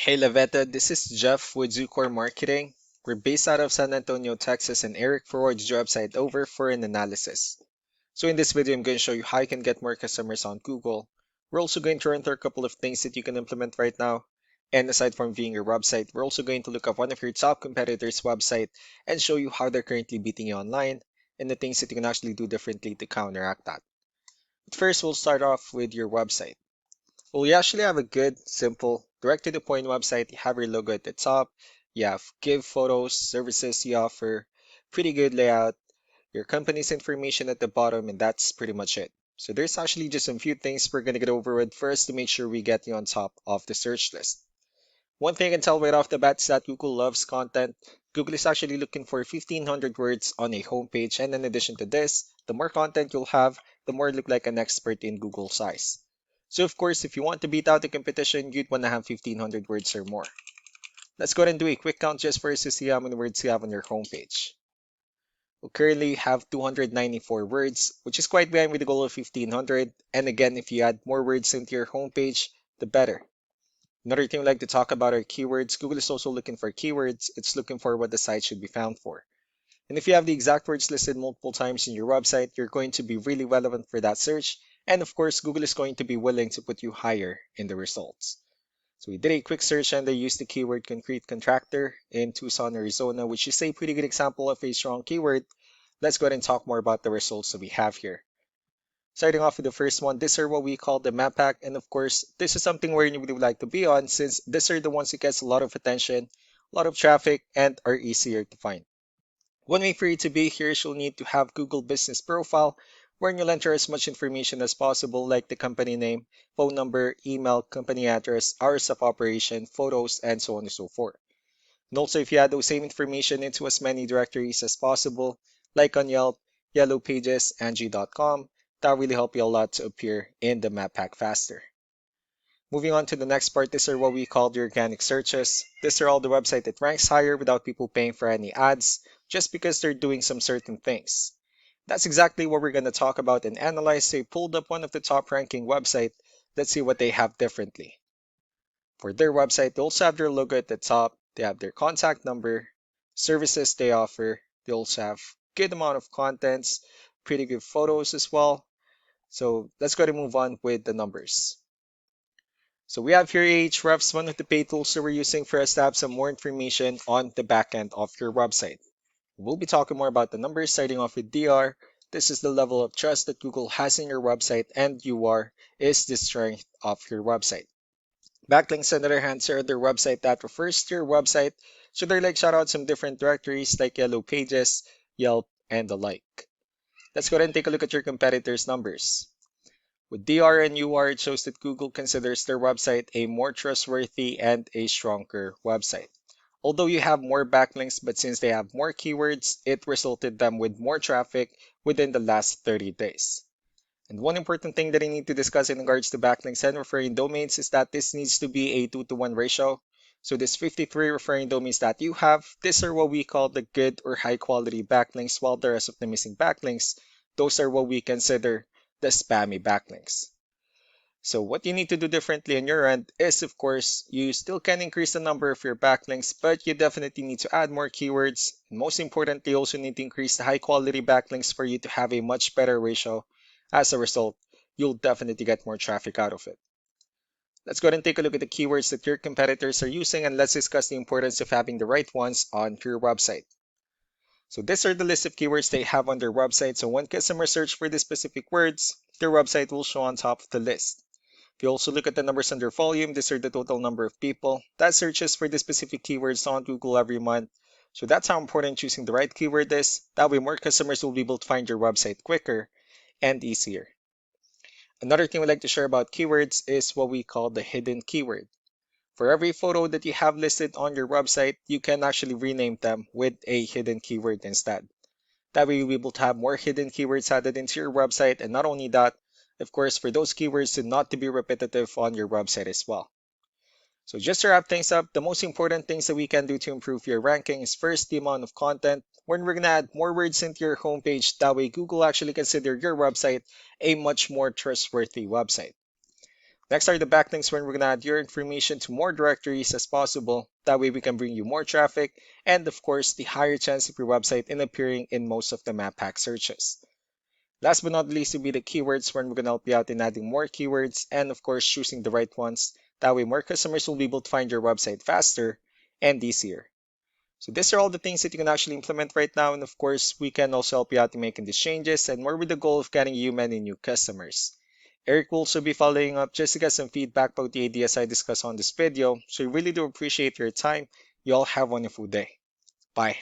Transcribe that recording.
Hey Lavetta, this is Jeff with Zucor Marketing. We're based out of San Antonio, Texas, and Eric forwards your website over for an analysis. So in this video, I'm going to show you how you can get more customers on Google. We're also going to run through a couple of things that you can implement right now. And aside from viewing your website, we're also going to look up one of your top competitors' website and show you how they're currently beating you online and the things that you can actually do differently to counteract that. But first, we'll start off with your website. Well, you actually have a good, simple, direct to the point website. You have your logo at the top. You have give photos, services you offer, pretty good layout, your company's information at the bottom, and that's pretty much it. So there's actually just a few things we're going to get over with first to make sure we get you on top of the search list. One thing I can tell right off the bat is that Google loves content. Google is actually looking for 1,500 words on a homepage, and in addition to this, the more content you'll have, the more you look like an expert in Google size. So of course, if you want to beat out the competition, you'd want to have 1,500 words or more. Let's go ahead and do a quick count just for us to see how many words you have on your homepage. We currently have 294 words, which is quite behind with the goal of 1,500. And again, if you add more words into your homepage, the better. Another thing we like to talk about are keywords. Google is also looking for keywords. It's looking for what the site should be found for. And if you have the exact words listed multiple times in your website, you're going to be really relevant for that search. And of course, Google is going to be willing to put you higher in the results. So we did a quick search and they used the keyword concrete contractor in Tucson, Arizona, which is a pretty good example of a strong keyword. Let's go ahead and talk more about the results that we have here. Starting off with the first one, these are what we call the map pack. And of course, this is something where you would like to be on since these are the ones that gets a lot of attention, a lot of traffic, and are easier to find. One way for you to be here is you'll need to have Google Business Profile, where you'll enter as much information as possible, like the company name, phone number, email, company address, hours of operation, photos, and so on and so forth. And also, if you add those same information into as many directories as possible, like on Yelp, Yellow Pages, Angie.com, that really help you a lot to appear in the map pack faster. Moving on to the next part, these are what we call the organic searches. These are all the website that ranks higher without people paying for any ads, just because they're doing some certain things. That's exactly what we're going to talk about and analyze. So I pulled up one of the top ranking website. Let's see what they have differently. For their website, they also have their logo at the top. They have their contact number, services they offer. They also have good amount of contents, pretty good photos as well. So let's go to move on with the numbers. So we have here Ahrefs, one of the paid tools that we're using for us to have some more information on the back end of your website. We'll be talking more about the numbers starting off with DR. This is the level of trust that Google has in your website, and UR is the strength of your website. Backlinks, on the other hand, are their website that refers to your website. So they're like shout out some different directories like Yellow Pages, Yelp, and the like. Let's go ahead and take a look at your competitors' numbers. With DR and UR, it shows that Google considers their website a more trustworthy and a stronger website. Although you have more backlinks, but since they have more keywords, it resulted them with more traffic within the last 30 days. And one important thing that I need to discuss in regards to backlinks and referring domains is that this needs to be a 2-to-1 ratio. So this 53 referring domains that you have, these are what we call the good or high quality backlinks, while the rest of the missing backlinks, those are what we consider the spammy backlinks. So what you need to do differently on your end is, of course, you still can increase the number of your backlinks, but you definitely need to add more keywords. And most importantly, you also need to increase the high quality backlinks for you to have a much better ratio. As a result, you'll definitely get more traffic out of it. Let's go ahead and take a look at the keywords that your competitors are using, and let's discuss the importance of having the right ones on your website. So these are the list of keywords they have on their website. So when customers search for the specific words, their website will show on top of the list. If you also look at the numbers under volume, these are the total number of people that searches for the specific keywords on Google every month. So that's how important choosing the right keyword is. That way more customers will be able to find your website quicker and easier. Another thing we like to share about keywords is what we call the hidden keyword. For every photo that you have listed on your website, you can actually rename them with a hidden keyword instead. That way you'll be able to have more hidden keywords added into your website, and not only that, of course, for those keywords to not to be repetitive on your website as well. So just to wrap things up, the most important things that we can do to improve your ranking is first the amount of content. When we're going to add more words into your homepage, that way Google actually consider your website a much more trustworthy website. Next are the backlinks when we're gonna add your information to more directories as possible. That way we can bring you more traffic and of course the higher chance of your website in appearing in most of the map pack searches. Last but not least will be the keywords when we're gonna help you out in adding more keywords and of course choosing the right ones. That way more customers will be able to find your website faster and easier. So these are all the things that you can actually implement right now, and of course, we can also help you out in making these changes and more with the goal of getting you many new customers. Eric will also be following up just to get some feedback about the ideas I discussed on this video, so I really do appreciate your time. You all have a wonderful day. Bye.